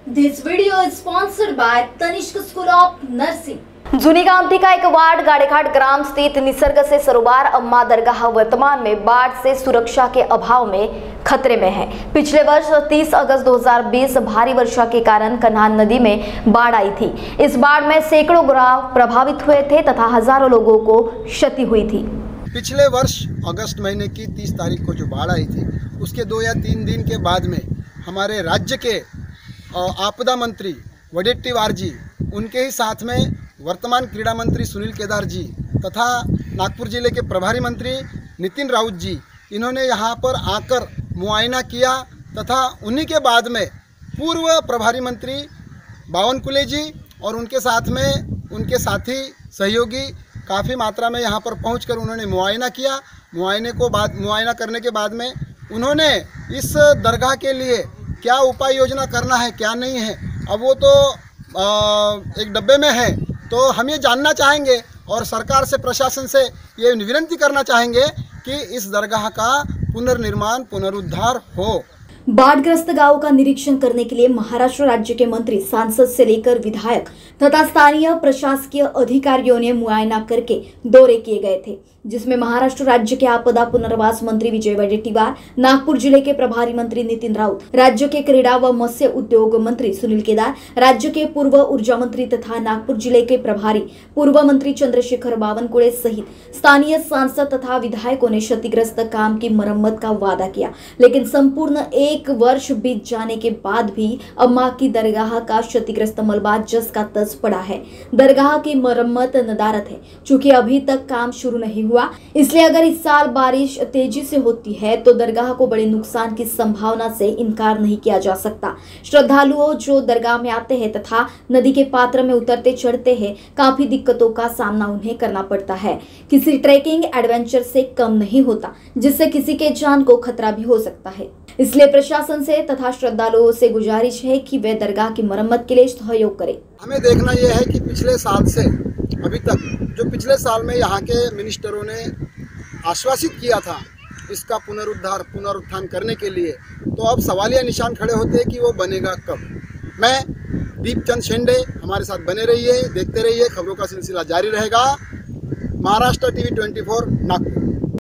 This video is sponsored by Tanishq School of Nursing. जुनी गांधी का एक वार्ड गाड़ेघाट ग्राम स्थित निसर्ग से सरोवर अम्मा दरगाह वर्तमान में बाढ़ से सुरक्षा के अभाव में खतरे में है। पिछले वर्ष 30 अगस्त 2020 भारी वर्षा के कारण कन्हान नदी में बाढ़ आई थी। इस बाढ़ में सैकड़ों गांव प्रभावित हुए थे तथा हजारों लोगों को क्षति हुई थी। पिछले वर्ष अगस्त महीने की 30 तारीख को जो बाढ़ आई थी, उसके 2 या 3 दिन के बाद में हमारे राज्य के आपदा मंत्री वडेट्टीवार जी, उनके ही साथ में वर्तमान क्रीड़ा मंत्री सुनील केदार जी तथा नागपुर जिले के प्रभारी मंत्री नितिन राउत जी, इन्होंने यहाँ पर आकर मुआयना किया तथा उन्हीं के बाद में पूर्व प्रभारी मंत्री बावनकुले जी और उनके साथ में उनके साथी सहयोगी काफ़ी मात्रा में यहाँ पर पहुंचकर उन्होंने मुआयना किया। मुआयना करने के बाद में उन्होंने इस दरगाह के लिए क्या उपाय योजना करना है, क्या नहीं है, अब वो तो एक डब्बे में है। तो हम ये जानना चाहेंगे और सरकार से, प्रशासन से ये विनती करना चाहेंगे कि इस दरगाह का पुनर्निर्माण, पुनरुद्धार हो। बाढ़ग्रस्त गांवों का निरीक्षण करने के लिए महाराष्ट्र राज्य के मंत्री, सांसद से लेकर विधायक तथा स्थानीय प्रशासकीय अधिकारियों ने मुआयना करके दौरे किए गए थे, जिसमें महाराष्ट्र राज्य के आपदा पुनर्वास मंत्री विजय वडेट्टीवार, नागपुर जिले के प्रभारी मंत्री नितिन राउत, राज्य के क्रीड़ा व मत्स्य उद्योग मंत्री सुनील केदार, राज्य के पूर्व ऊर्जा मंत्री तथा नागपुर जिले के प्रभारी पूर्व मंत्री चंद्रशेखर बावनकुळे सहित स्थानीय सांसद तथा विधायकों ने क्षतिग्रस्त काम की मरम्मत का वादा किया। लेकिन संपूर्ण 1 वर्ष बीत जाने के बाद भी अम्मा की दरगाह का क्षतिग्रस्त मलबा जस का तस पड़ा है। दरगाह की मरम्मत नदारत है। चूंकि अभी तक काम शुरू नहीं हुआ, इसलिए अगर इस साल बारिश तेजी से होती है तो दरगाह को बड़े नुकसान की संभावना से इनकार नहीं किया जा सकता। श्रद्धालुओं जो दरगाह में आते हैं तथा नदी के पात्र में उतरते चढ़ते हैं, काफी दिक्कतों का सामना उन्हें करना पड़ता है। किसी ट्रैकिंग एडवेंचर से कम नहीं होता, जिससे किसी के जान को खतरा भी हो सकता है। इसलिए प्रशासन से तथा श्रद्धालुओं से गुजारिश है कि वे दरगाह की मरम्मत के लिए सहयोग करें। हमें देखना यह है कि पिछले साल से अभी तक, जो पिछले साल में यहाँ के मिनिस्टरों ने आश्वासित किया था इसका पुनरुत्थान करने के लिए, तो अब सवालिया निशान खड़े होते हैं कि वो बनेगा कब। मैं दीपचंद शेंडे, हमारे साथ बने रहिए, देखते रहिए, खबरों का सिलसिला जारी रहेगा। महाराष्ट्र टीवी 24 नागपुर।